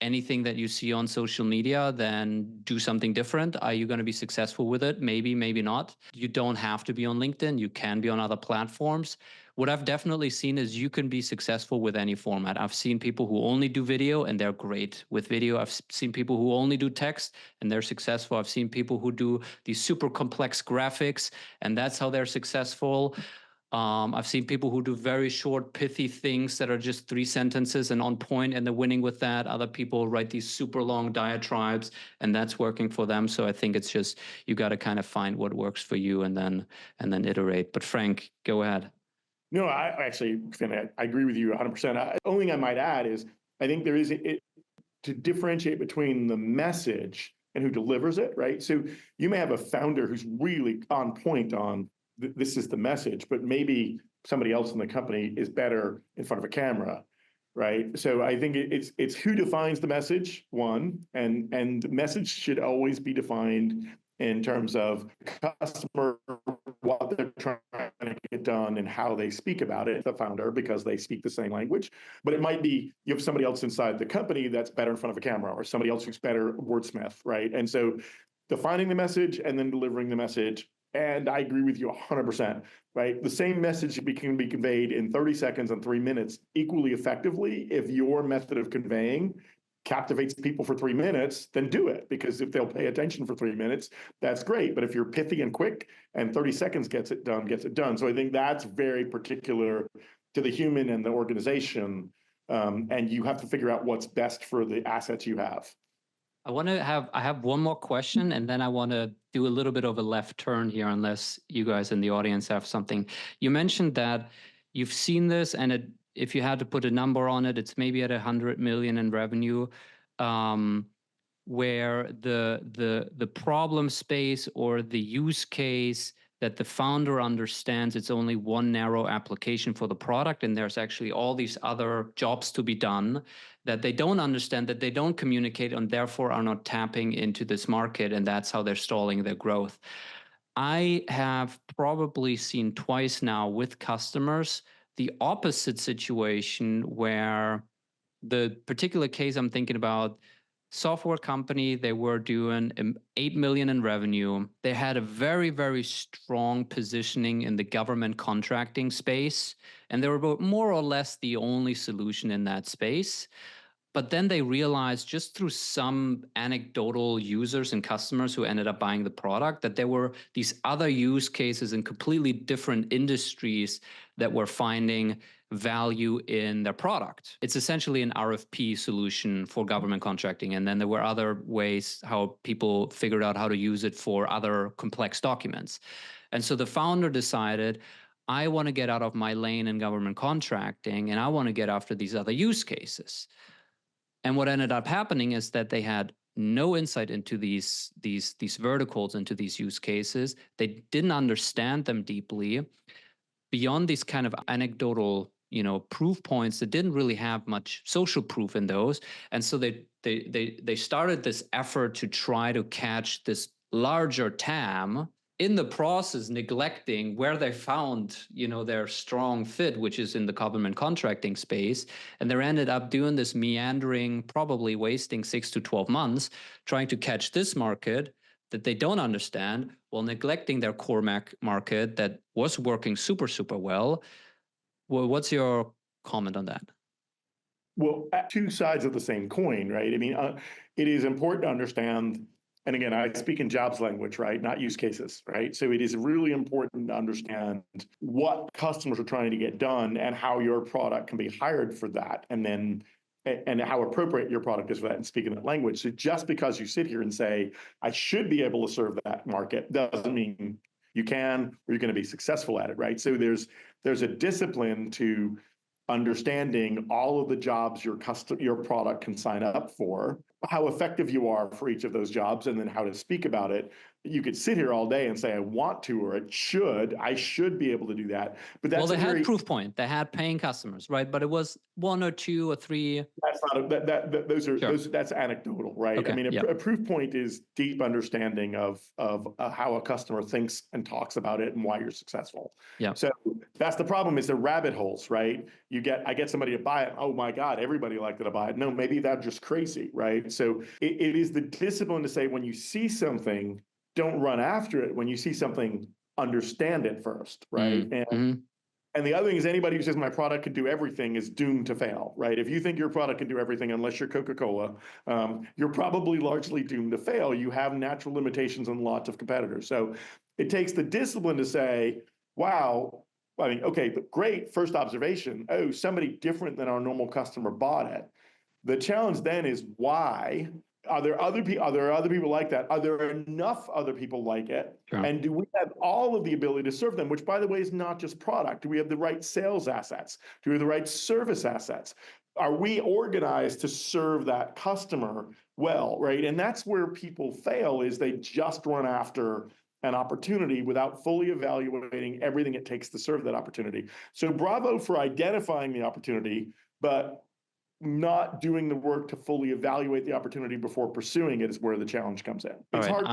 anything that you see on social media, then do something different. Are you going to be successful with it? Maybe, maybe not. You don't have to be on LinkedIn. You can be on other platforms. What I've definitely seen is you can be successful with any format. I've seen people who only do video and they're great with video. I've seen people who only do text and they're successful. I've seen people who do these super complex graphics and that's how they're successful. I've seen people who do very short, pithy things that are just 3 sentences and on point, and they're winning with that. Other people write these super long diatribes, and that's working for them. So I think it's just you got to kind of find what works for you, and then iterate. But Frank, go ahead. No, I actually, I agree with you 100%. The only thing I might add is I think there is to differentiate between the message and who delivers it, right? So you may have a founder who's really on point on this is the message, but maybe somebody else in the company is better in front of a camera, right? So I think it's who defines the message, one, and the message should always be defined in terms of customer, what they're trying to get done and how they speak about it, the founder, because they speak the same language. But it might be you have somebody else inside the company that's better in front of a camera or somebody else who's better wordsmith, right? And so defining the message and then delivering the message. And I agree with you 100%, right? The same message can be conveyed in 30 seconds and 3 minutes equally effectively if your method of conveying captivates people for 3 minutes, then do it. Because if they'll pay attention for 3 minutes, that's great. But if you're pithy and quick and 30 seconds gets it done. So I think that's very particular to the human and the organization. And you have to figure out what's best for the assets you have. I have one more question, and then I want to do a little bit of a left turn here, unless you guys in the audience have something. You mentioned that you've seen this, and if you had to put a number on it, it's maybe at 100 million in revenue, where the problem space or the use case that the founder understands it's only one narrow application for the product, and there's actually all these other jobs to be done that they don't understand, that they don't communicate, and therefore are not tapping into this market, and that's how they're stalling their growth. I have probably seen twice now with customers the opposite situation where the particular case I'm thinking about, software company, they were doing 8 million in revenue. They had a very, very strong positioning in the government contracting space, and they were more or less the only solution in that space. But then they realized, just through some anecdotal users and customers who ended up buying the product, that there were these other use cases in completely different industries that were finding value in their product. It's essentially an RFP solution for government contracting. And then there were other ways how people figured out how to use it for other complex documents. And so the founder decided, I want to get out of my lane in government contracting and I want to get after these other use cases. And what ended up happening is that they had no insight into these verticals, into these use cases. They didn't understand them deeply. Beyond these kind of anecdotal, proof points, that didn't really have much social proof in those. And so they started this effort to try to catch this larger TAM, in the process neglecting where they found, their strong fit, which is in the government contracting space. And they ended up doing this meandering, probably wasting 6 to 12 months trying to catch this market that they don't understand, while neglecting their core market that was working super, super well. Well, what's your comment on that? Well, two sides of the same coin, right? I mean, it is important to understand, and again, I speak in jobs language, right? Not use cases, right? So it is really important to understand what customers are trying to get done and how your product can be hired for that. And how appropriate your product is for that and speaking that language. So just because you sit here and say, I should be able to serve that market, doesn't mean you can or you're going to be successful at it, right? So there's a discipline to understanding all of the jobs your product can sign up for, how effective you are for each of those jobs, and then how to speak about it. You could sit here all day and say, I want to, or I should be able to do that. But that's they had proof point. They had paying customers, right? But it was 1 or 2 or 3. That's not that's anecdotal, right? Okay, I mean, a proof point is deep understanding of how a customer thinks and talks about it and why you're successful. Yeah. So that's the problem, is the rabbit holes, right? I get somebody to buy it. Oh my God, everybody liked it to buy it. No, maybe they're just crazy, right? So it is the discipline to say, when you see something, don't run after it. When you see something, understand it first, right? And the other thing is, anybody who says my product can do everything is doomed to fail, right? If you think your product can do everything, unless you're Coca-Cola, you're probably largely doomed to fail. You have natural limitations on lots of competitors. So it takes the discipline to say, wow, I mean, okay, great first observation. Oh, somebody different than our normal customer bought it. The challenge then is, why? Are there other people like that? Are there enough other people like it? Sure. And do we have all of the ability to serve them? Which, by the way, is not just product. Do we have the right sales assets? Do we have the right service assets? Are we organized to serve that customer well, right? And that's where people fail, is they just run after an opportunity without fully evaluating everything it takes to serve that opportunity. So bravo for identifying the opportunity, but not doing the work to fully evaluate the opportunity before pursuing it is where the challenge comes in. It's hard.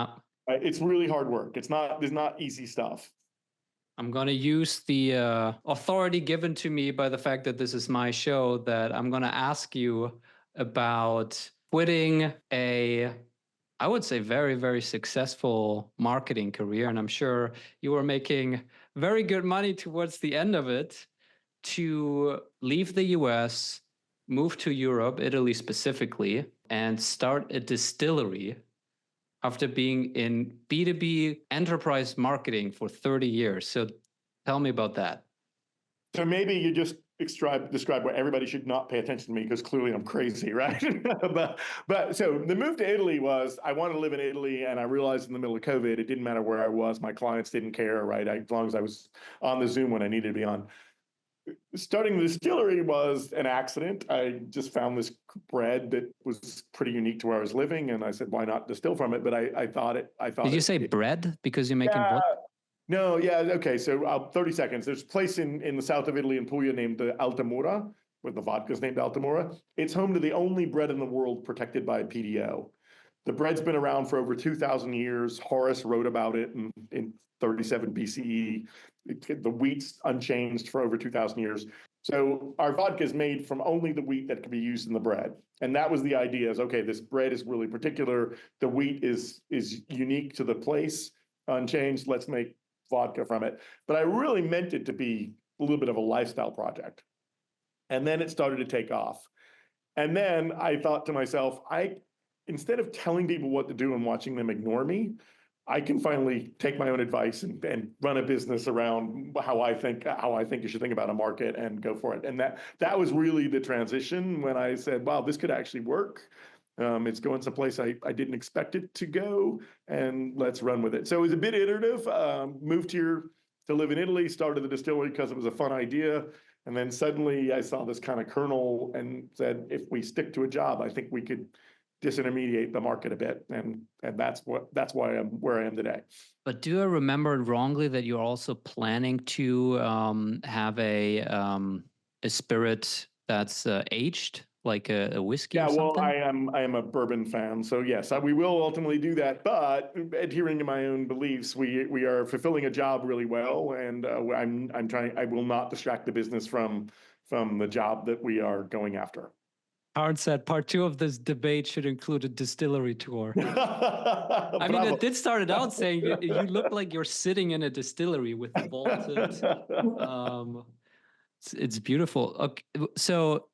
It's really hard work. It's not easy stuff. I'm going to use the authority given to me by the fact that this is my show, that I'm going to ask you about quitting I would say, very, very successful marketing career. And I'm sure you were making very good money towards the end of it, to leave the US, move to Europe, Italy specifically, and start a distillery after being in B2B enterprise marketing for 30 years. So tell me about that. So maybe you just describe why everybody should not pay attention to me, because clearly I'm crazy, right? but so the move to Italy was, I wanted to live in Italy, and I realized in the middle of COVID, it didn't matter where I was. My clients didn't care, right? As long as I was on the Zoom when I needed to be on. Starting the distillery was an accident. I just found this bread that was pretty unique to where I was living, and I said, why not distill from it? But I thought. Did you say bread because you're making vodka? No, yeah, okay. So 30 seconds. There's a place in the south of Italy in Puglia named Altamura, where the vodka's named Altamura. It's home to the only bread in the world protected by a PDO. The bread's been around for over 2,000 years. Horace wrote about it in 37 BCE. The wheat's unchanged for over 2,000 years. So our vodka is made from only the wheat that can be used in the bread. And that was the idea, is, okay, this bread is really particular. The wheat is unique to the place, unchanged. Let's make vodka from it. But I really meant it to be a little bit of a lifestyle project. And then it started to take off. And then I thought to myself, instead of telling people what to do and watching them ignore me, I can finally take my own advice and run a business around how I think you should think about a market and go for it. And that was really the transition, when I said, wow, this could actually work. It's going someplace I didn't expect it to go, and let's run with it. So it was a bit iterative. Moved here to live in Italy, started the distillery because it was a fun idea. And then suddenly I saw this kind of kernel and said, if we stick to a job, I think we could disintermediate the market a bit. And that's why I'm where I am today. But do I remember wrongly that you're also planning to have a spirit that's aged, like a whiskey or something? Well, I am a bourbon fan, so yes, we will ultimately do that. But adhering to my own beliefs, we are fulfilling a job really well, and I'm trying. I will not distract the business from the job that we are going after. Aaron said part 2 of this debate should include a distillery tour. I mean, it did start it out saying you look like you're sitting in a distillery with the vaulted. It's beautiful. Okay, so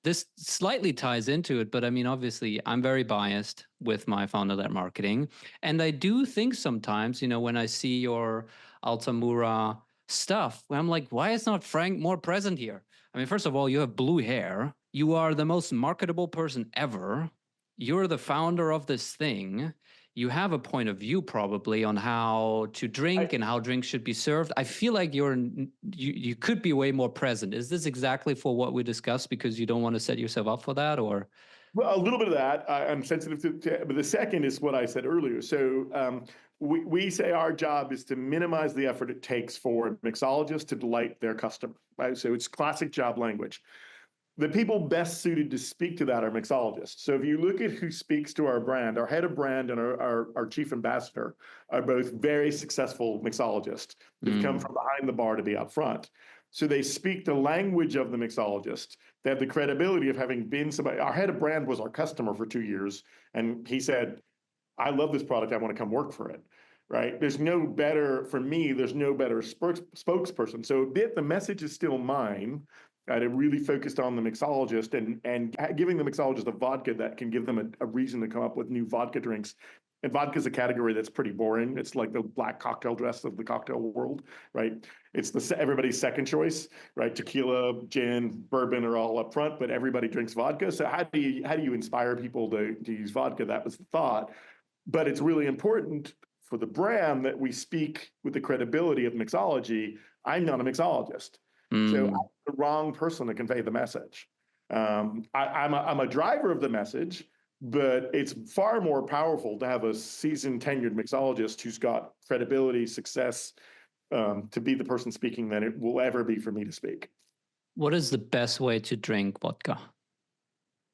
this slightly ties into it, but I mean, obviously, I'm very biased with my founder-led marketing, and I do think sometimes, when I see your Altamura stuff, I'm like, why is not Frank more present here? I mean, first of all, you have blue hair. You are the most marketable person ever. You're the founder of this thing. You have a point of view probably on how to drink and how drinks should be served. I feel like you could be way more present. Is this exactly for what we discussed because you don't want to set yourself up for that, or? Well, a little bit of that. I'm sensitive to, but the second is what I said earlier. So we say our job is to minimize the effort it takes for mixologists to delight their customer, right? So it's classic job language. The people best suited to speak to that are mixologists. So if you look at who speaks to our brand, our head of brand and our chief ambassador are both very successful mixologists who've come from behind the bar to be up front. So they speak the language of the mixologist. They have the credibility of having been somebody. Our head of brand was our customer for 2 years. And he said, I love this product. I want to come work for it. Right. There's no better spokesperson. So the message is still mine. I really focused on the mixologist and giving the mixologist a vodka that can give them a reason to come up with new vodka drinks. And vodka is a category that's pretty boring. It's like the black cocktail dress of the cocktail world, right? It's everybody's second choice, right? Tequila, gin, bourbon are all up front, but everybody drinks vodka. So how do you inspire people to use vodka? That was the thought. But it's really important for the brand that we speak with the credibility of mixology. I'm not a mixologist. So I'm the wrong person to convey the message. I'm a driver of the message, but it's far more powerful to have a seasoned, tenured mixologist who's got credibility, success, to be the person speaking than it will ever be for me to speak. What is the best way to drink vodka?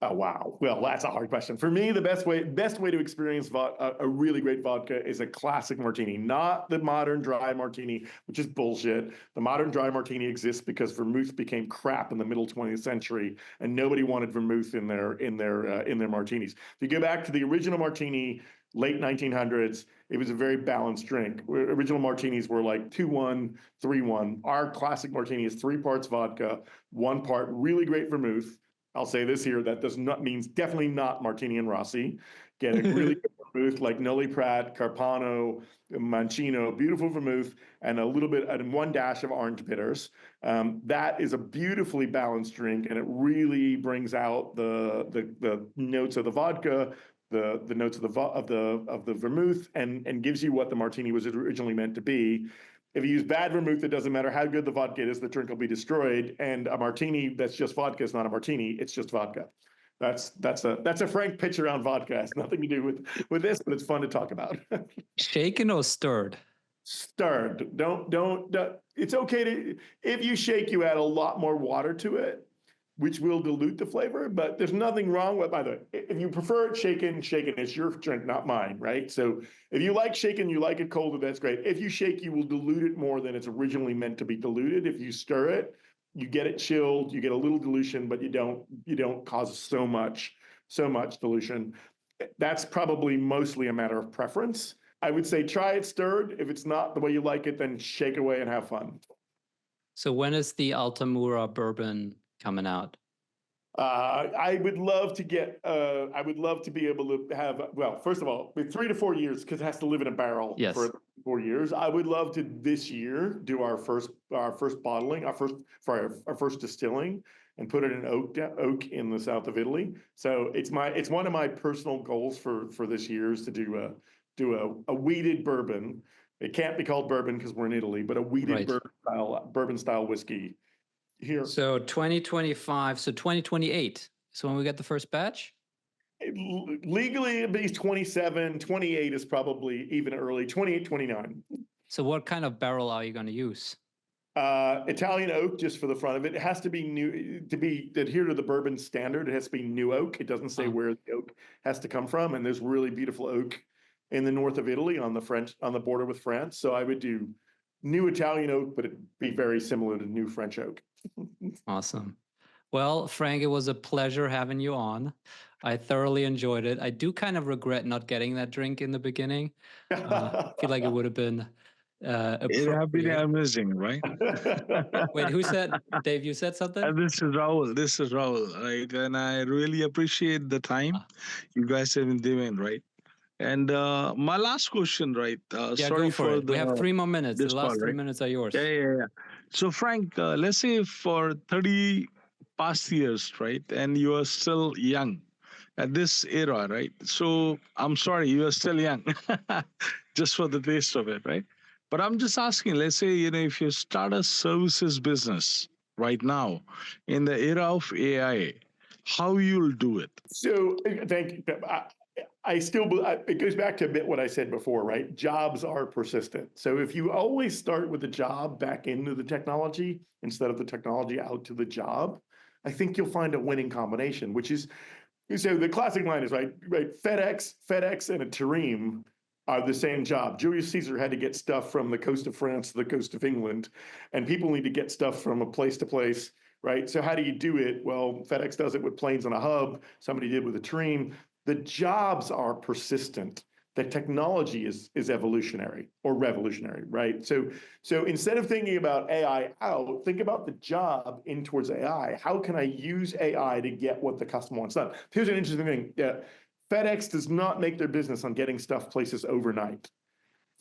Oh, wow. Well, that's a hard question. For me, the best way to experience a really great vodka is a classic martini, not the modern dry martini, which is bullshit. The modern dry martini exists because vermouth became crap in the middle 20th century, and nobody wanted vermouth in their martinis. If you go back to the original martini, late 1900s, it was a very balanced drink. Original martinis were like 2-1, 3-1. Our classic martini is 3 parts vodka, 1 part really great vermouth. I'll say this here, that does not means definitely not Martini and Rossi. Get a really good vermouth like Noli Prat, Carpano, Mancino, beautiful vermouth, and a little bit and 1 dash of orange bitters. That is a beautifully balanced drink, and it really brings out the notes of the vodka, the notes of the vermouth, and gives you what the martini was originally meant to be. If you use bad vermouth, it doesn't matter how good the vodka is, the drink will be destroyed. And a martini that's just vodka is not a martini, it's just vodka. That's a frank pitch around vodka. It has nothing to do with this, but it's fun to talk about. Shaken or stirred? Stirred. Don't. It's okay if you shake, you add a lot more water to it, which will dilute the flavor, but there's nothing wrong with, by the way, if you prefer it shaken, it's your drink, not mine, right? So if you like shaken, you like it colder, that's great. If you shake, you will dilute it more than it's originally meant to be diluted. If you stir it, you get it chilled, you get a little dilution, but you don't cause so much dilution. That's probably mostly a matter of preference. I would say try it stirred. If it's not the way you like it, then shake away and have fun. So when is the Altamura bourbon coming out? I would love to be able to have, well, first of all, with 3 to 4 years, because it has to live in a barrel for 4 years. I would love to this year do our first bottling, our first distilling, and put it in oak in the south of Italy. So it's one of my personal goals for this year is to do a wheated bourbon It can't be called bourbon because we're in Italy, but a Right. wheated bourbon style whiskey here. So 2025, so 2028. So when we get the first batch? Legally, it'd be 27, 28 is probably even early, 28, 29. So what kind of barrel are you going to use? Italian oak, just for the front of it. It has to be new to be adhere to the bourbon standard. It has to be new oak. It doesn't say where the oak has to come from. And there's really beautiful oak in the north of Italy on the border with France. So I would do new Italian oak, but it'd be very similar to new French oak. Awesome. Well, Frank, it was a pleasure having you on. I thoroughly enjoyed it. I do kind of regret not getting that drink in the beginning. I feel like it would have been It have been appropriate. amazing, right? Wait, who said, Dave, you said something? This is Rahul. This is Rahul, right? And I really appreciate the time you guys have been given, right? And my last question, right? Yeah, sorry go for it. We have 3 more minutes. this The last call, 3 right? minutes are yours. Yeah. So, Frank, let's say for 30 past years, right? And you are still young at this era, right? So, I'm sorry, you are still young, just for the taste of it, right? But I'm just asking, let's say, if you start a services business right now in the era of AI, how you'll do it? So thank you. It goes back to a bit what I said before, right? Jobs are persistent. So if you always start with the job back into the technology instead of the technology out to the job, I think you'll find a winning combination, which is, so the classic line is right, FedEx and a Tareem are the same job. Julius Caesar had to get stuff from the coast of France to the coast of England, and people need to get stuff from a place to place, right? So how do you do it? Well, FedEx does it with planes on a hub. Somebody did with a Tareem. The jobs are persistent. The technology is evolutionary or revolutionary, right? So instead of thinking about AI out, think about the job in towards AI. How can I use AI to get what the customer wants done? Here's an interesting thing. Yeah, FedEx does not make their business on getting stuff places overnight.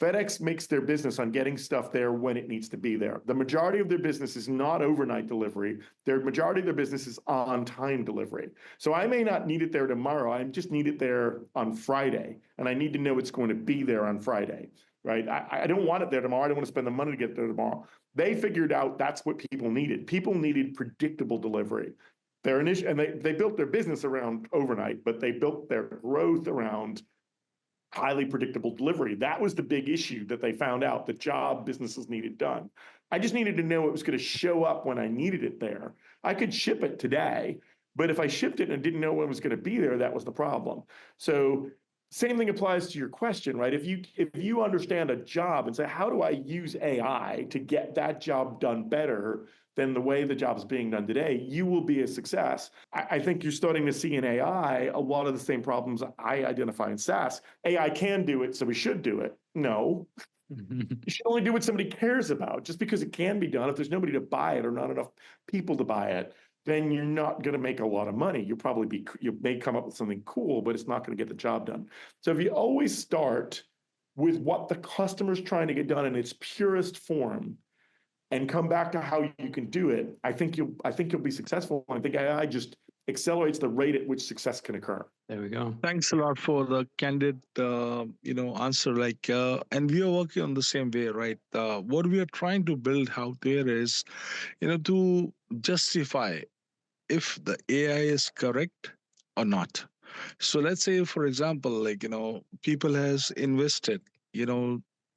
FedEx makes their business on getting stuff there when it needs to be there. The majority of their business is not overnight delivery. The majority of their business is on-time delivery. So I may not need it there tomorrow. I just need it there on Friday, and I need to know it's going to be there on Friday, right? I don't want it there tomorrow. I don't want to spend the money to get it there tomorrow. They figured out that's what people needed. People needed predictable delivery. And they built their business around overnight, but they built their growth around highly predictable delivery. That was the big issue that they found out. The job businesses needed done. I just needed to know it was going to show up when I needed it there. I could ship it today, but if I shipped it and didn't know when it was going to be there, that was the problem. So same thing applies to your question, right? If you understand a job and say, how do I use AI to get that job done better than the way the job is being done today, you will be a success. I think you're starting to see in AI a lot of the same problems I identify in SaaS. AI can do it, so we should do it. No. You should only do what somebody cares about. Just because it can be done, if there's nobody to buy it or not enough people to buy it, then you're not going to make a lot of money. You may come up with something cool, but it's not going to get the job done. So if you always start with what the customer's trying to get done in its purest form, and come back to how you can do it, I think you'll be successful. I think AI just accelerates the rate at which success can occur. There we go. Thanks a lot for the candid, answer. And we are working on the same way, right? What we are trying to build out there is, to justify if the AI is correct or not. So let's say, for example, people has invested,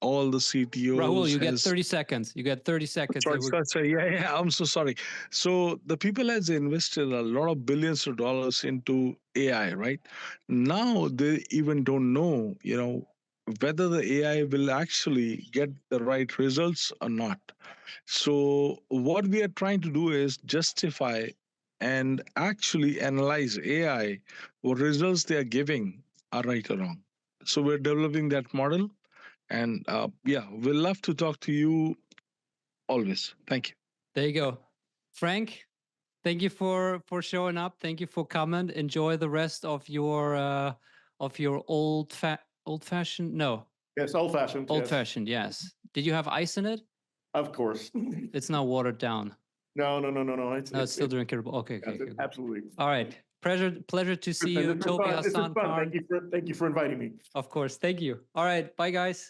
all the CTOs. Rahul, you get 30 seconds. You got 30 seconds. Sorry. Yeah. I'm so sorry. So the people has invested a lot of billions of dollars into AI, right? Now they even don't know, whether the AI will actually get the right results or not. So what we are trying to do is justify and actually analyze AI, what results they are giving are right or wrong. So we're developing that model. And we'll love to talk to you always. Thank you. There you go. Frank, thank you for showing up. Thank you for coming. Enjoy the rest of your old fashioned. No. Yes, old fashioned. Old fashioned. Yes. Did you have ice in it? Of course. It's not watered down. No. It's still drinkable. Okay. Absolutely. All right. Pleasure to see you, Toby, Hassan. Thank you for inviting me. Of course. Thank you. All right. Bye, guys.